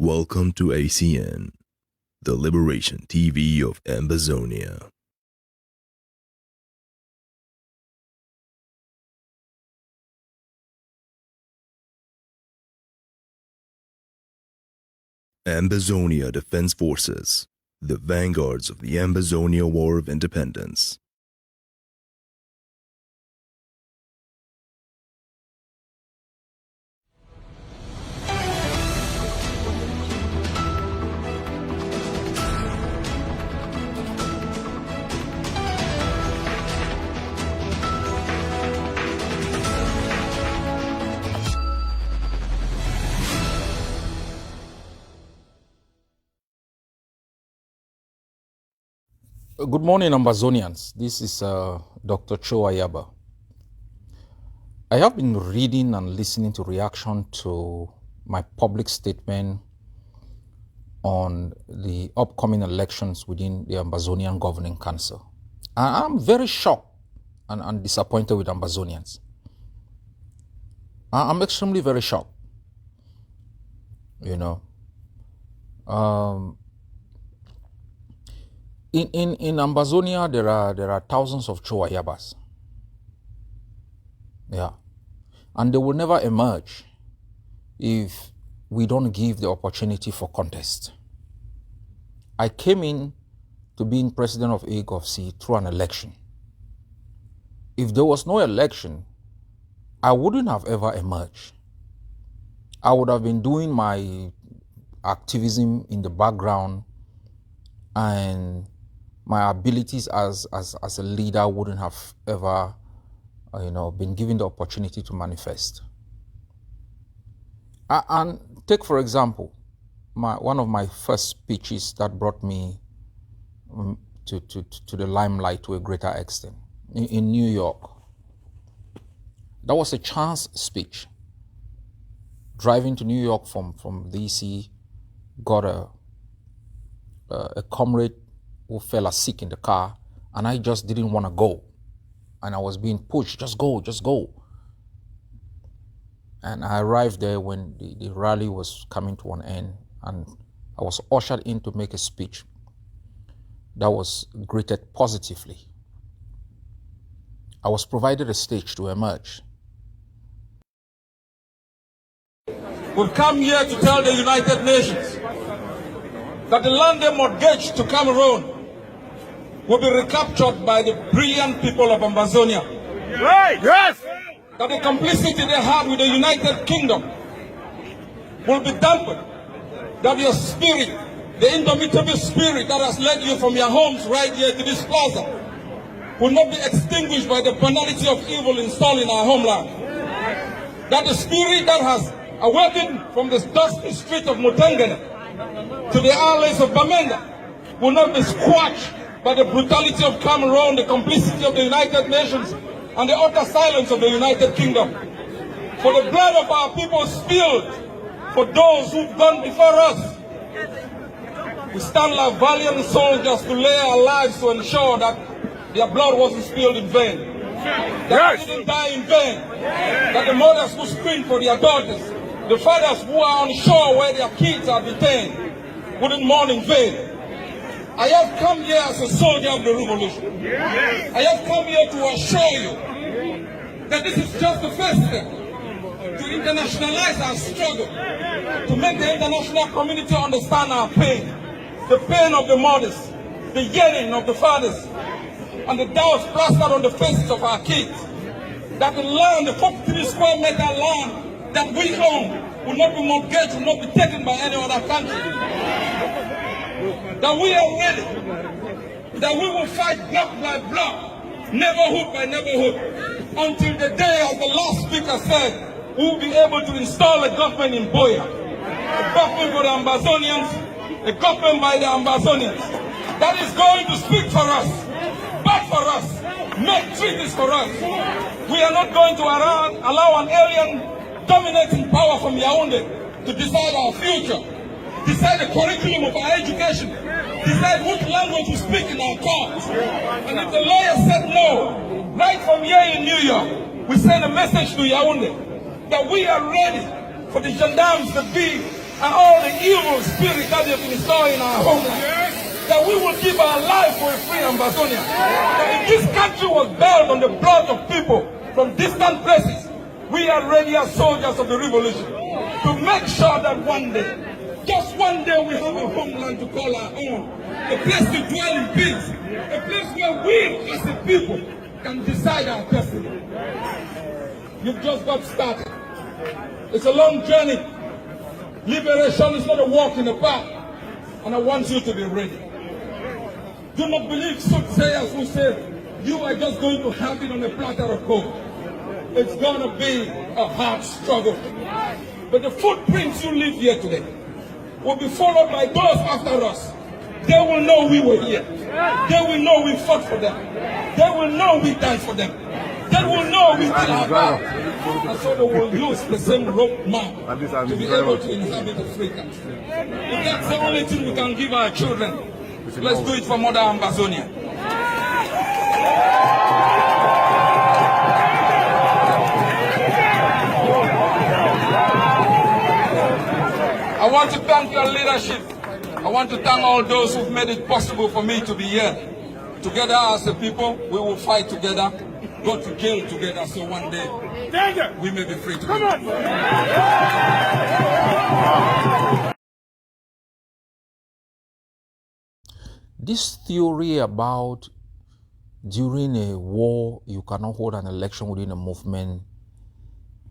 Welcome to ACN, the Liberation TV of Ambazonia. Ambazonia Defense Forces, the vanguards of the Ambazonia War of Independence. Good morning, Ambazonians. This is Dr. CHO AYABA. I have been reading and listening to reaction to my public statement on the upcoming elections within the Ambazonian Governing Council. And I'm very shocked and disappointed with Ambazonians. I'm extremely very shocked. In Ambazonia, there are thousands of CHO AYABAs. Yeah. And they will never emerge if we don't give the opportunity for contest. I came in to being president of AGovC through an election. If there was no election, I wouldn't have ever emerged. I would have been doing my activism in the background, and my abilities as a leader wouldn't have ever, been given the opportunity to manifest. And take, for example, one of my first speeches that brought me to the limelight to a greater extent in New York. That was a chance speech. Driving to New York from DC, got a comrade who fell sick in the car, and I just didn't want to go. And I was being pushed, just go. And I arrived there when the rally was coming to an end, and I was ushered in to make a speech that was greeted positively. I was provided a stage to emerge. We've come here to tell the United Nations that the land they mortgaged to Cameroon will be recaptured by the brilliant people of Ambazonia. Right. Yes. That the complicity they had with the United Kingdom will be dampened. That your spirit, the indomitable spirit that has led you from your homes right here to this plaza, will not be extinguished by the banality of evil installed in our homeland. That the spirit that has awakened from the dusty street of Mutengene to the alleys of Bamenda will not be squashed by the brutality of Cameroon, the complicity of the United Nations, and the utter silence of the United Kingdom. For the blood of our people spilled for those who've gone before us. We stand like valiant soldiers to lay our lives to ensure that their blood wasn't spilled in vain. That they didn't die in vain. That the mothers who scream for their daughters, the fathers who are on shore where their kids are detained, wouldn't mourn in vain. I have come here as a soldier of the revolution. I have come here to assure you that this is just the first step to internationalize our struggle, to make the international community understand our pain, the pain of the mothers, the yearning of the fathers, and the doubts plastered on the faces of our kids. That the land, the 43 square meter land that we own, will not be mortgaged, will not be taken by any other country. That we are ready, that we will fight block by block, neighborhood by neighborhood, until the day, as the last speaker said, we will be able to install a government in Boya, a government for the Ambazonians, a government by the Ambazonians, that is going to speak for us, fight for us, make treaties for us. We are not going to allow an alien dominating power from Yaoundé to decide our future, decide the curriculum of our education, decide which language we speak in our courts. And if the lawyer said no, right from here in New York, we send a message to Yaoundé that we are ready for the gendarmes to be and all the evil spirits that they've installed in our homeland. That we will give our life for a free Ambazonia. That if this country was built on the blood of people from distant places, we are ready as soldiers of the revolution to make sure that one day, just one day, we have a homeland to call our own. A place to dwell in peace. A place where we as a people can decide our destiny. You've just got started. It's a long journey. Liberation is not a walk in the park. And I want you to be ready. Do not believe soothsayers who say you are just going to have it on a platter of gold. It's going to be a hard struggle. But the footprints you leave here today will be followed by those after us. They will know we were here. They will know we fought for them. They will know we died for them. They will know we did our part. And so they will use the same rope map to be able to inhabit a free country. If that's the only thing we can give our children, let's do it for Mother Ambazonia. I want to thank your leadership. I want to thank all those who've made it possible for me to be here. Together as a people, we will fight together, go to jail together, so one day we may be free together. Come on. This theory about during a war you cannot hold an election within a movement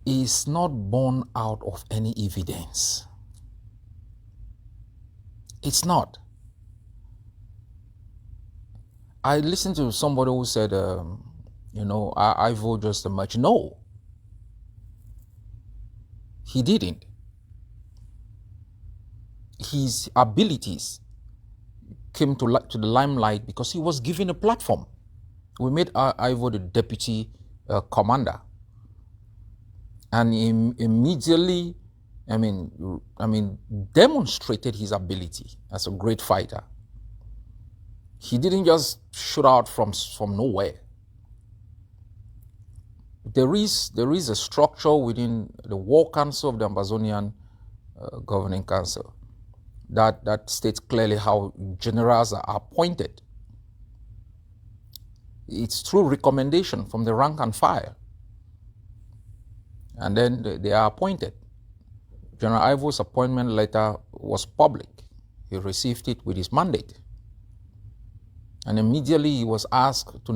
is not born out of any evidence. It's not. I listened to somebody who said, I vote just as much. No, he didn't. His abilities came to the limelight because he was given a platform. We made Ivo the deputy commander, and he immediately, demonstrated his ability as a great fighter. He didn't just shoot out from nowhere. There is a structure within the War Council of the Ambazonian Governing Council that states clearly how generals are appointed. It's through recommendation from the rank and file. And then they are appointed. General Ivo's appointment letter was public. He received it with his mandate. And immediately he was asked to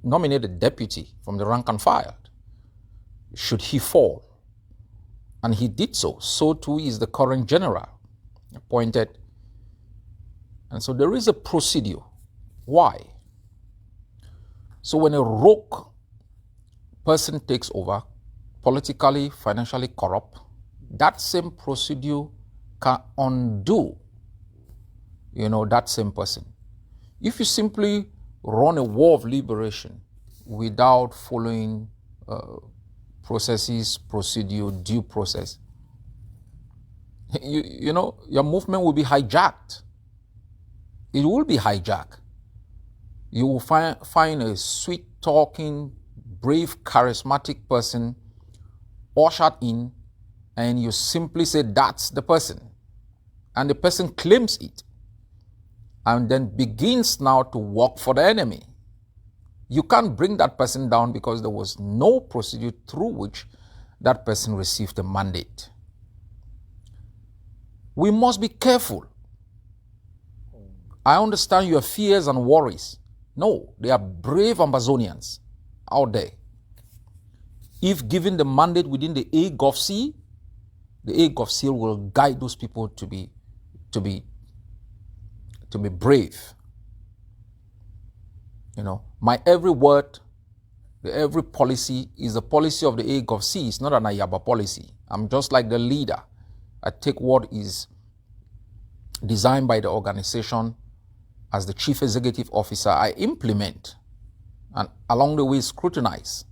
nominate a deputy from the rank and file, should he fall. And he did so. So too is the current general appointed. And so there is a procedure. Why? So when a rogue person takes over, politically, financially corrupt, that same procedure can undo, that same person. If you simply run a war of liberation without following processes, procedure, due process, your movement will be hijacked. It will be hijacked. You will find a sweet-talking, brave, charismatic person ushered in, and you simply say, that's the person. And the person claims it, and then begins now to work for the enemy. You can't bring that person down because there was no procedure through which that person received a mandate. We must be careful. I understand your fears and worries. No, they are brave Ambazonians out there. If given the mandate within the AGovC, the AGovC will guide those people to be brave. My every word, every policy is the policy of the AGovC. It's not an AYABA policy. I'm just like the leader. I take what is designed by the organization as the chief executive officer. I implement and along the way scrutinize.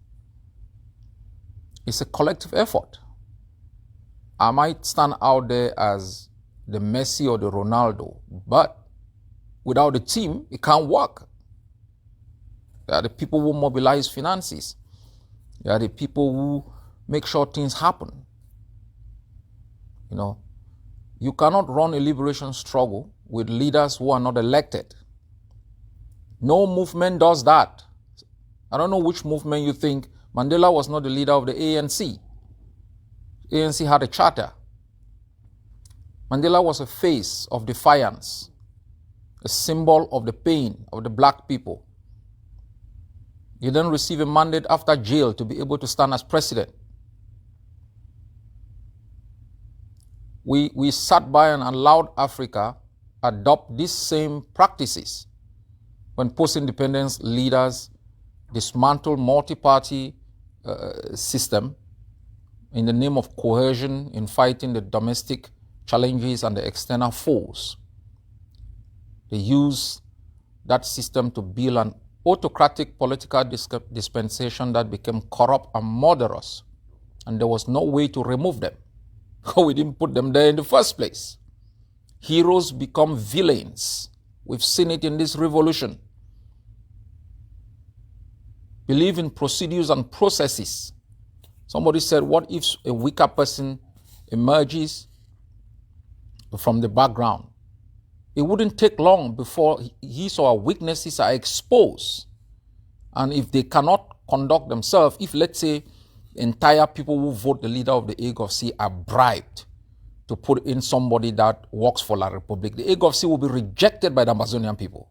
It's a collective effort. I might stand out there as the Messi or the Ronaldo, but without the team, it can't work. They are the people who mobilize finances. They are the people who make sure things happen. You know, you cannot run a liberation struggle with leaders who are not elected. No movement does that. I don't know which movement you think. Mandela was not the leader of the ANC. ANC had a charter. Mandela was a face of defiance, a symbol of the pain of the black people. He then received a mandate after jail to be able to stand as president. We sat by and allowed Africa adopt these same practices when post-independence leaders dismantled multi-party system in the name of coercion in fighting the domestic challenges and the external foes. They used that system to build an autocratic political dispensation that became corrupt and murderous, and there was no way to remove them. We didn't put them there in the first place. Heroes become villains. We've seen it in this revolution. Believe in procedures and processes. Somebody said, what if a weaker person emerges from the background? It wouldn't take long before his or her weaknesses are exposed. And if they cannot conduct themselves, if let's say entire people who vote the leader of the AGovC are bribed to put in somebody that works for La Republic, the AGovC will be rejected by the Amazonian people.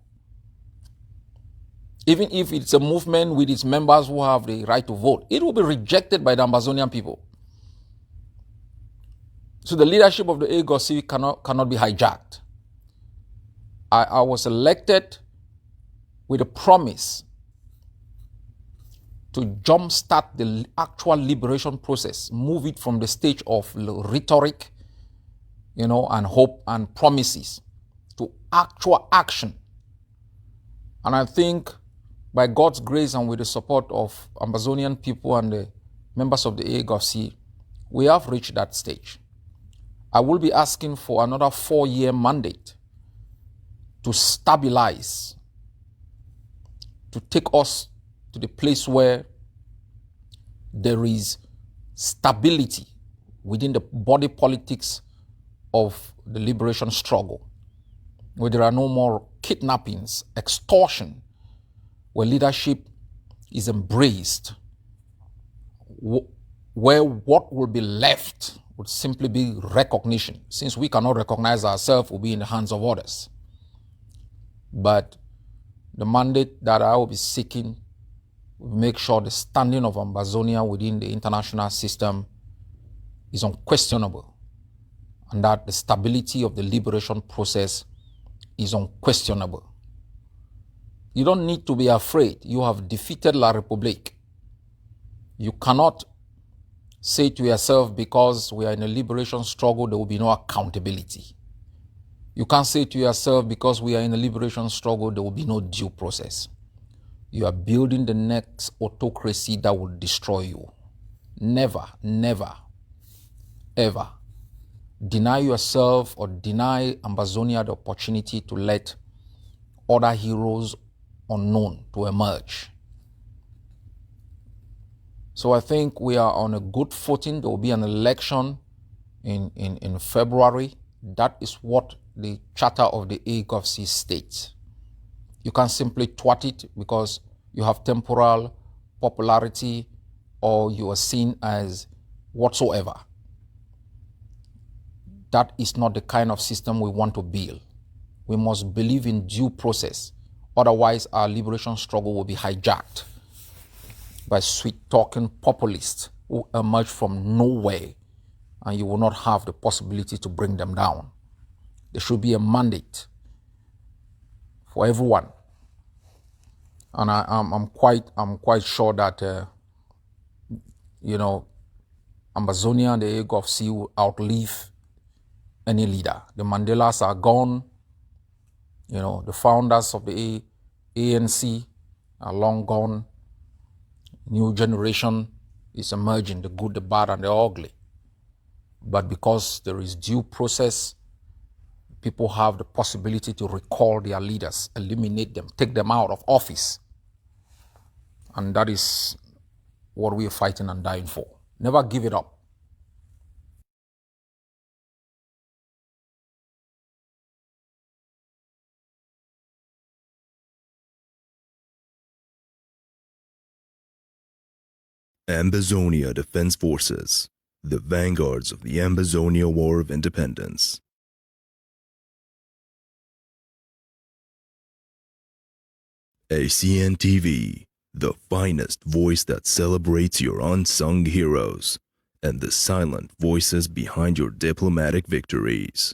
Even if it's a movement with its members who have the right to vote, it will be rejected by the Amazonian people. So the leadership of the AGovC cannot be hijacked. I was elected with a promise to jumpstart the actual liberation process, move it from the stage of rhetoric, and hope and promises to actual action. And I think by God's grace and with the support of Amazonian people and the members of the AGovC, we have reached that stage. I will be asking for another 4-year mandate to stabilize, to take us to the place where there is stability within the body politics of the liberation struggle, where there are no more kidnappings, extortion, where leadership is embraced, where what will be left would simply be recognition. Since we cannot recognize ourselves, we'll be in the hands of others. But the mandate that I will be seeking will make sure the standing of Amazonia within the international system is unquestionable, and that the stability of the liberation process is unquestionable. You don't need to be afraid. You have defeated La Republique. You cannot say to yourself, because we are in a liberation struggle, there will be no accountability. You can't say to yourself, because we are in a liberation struggle, there will be no due process. You are building the next autocracy that will destroy you. Never, never, ever deny yourself or deny Amazonia the opportunity to let other heroes unknown to emerge. So I think we are on a good footing. There will be an election in February. That is what the charter of the AGovC states. You can't simply twat it because you have temporal popularity or you are seen as whatsoever. That is not the kind of system we want to build. We must believe in due process. Otherwise, our liberation struggle will be hijacked by sweet-talking populists who emerge from nowhere, and you will not have the possibility to bring them down. There should be a mandate for everyone, and I'm quite sure that Amazonia and the AGovC will outlive any leader. The Mandelas are gone. The founders of the ANC are long gone. New generation is emerging, the good, the bad, and the ugly. But because there is due process, people have the possibility to recall their leaders, eliminate them, take them out of office. And that is what we are fighting and dying for. Never give it up. Ambazonia Defense Forces, the vanguards of the Ambazonia War of Independence. ACN TV, the finest voice that celebrates your unsung heroes and the silent voices behind your diplomatic victories.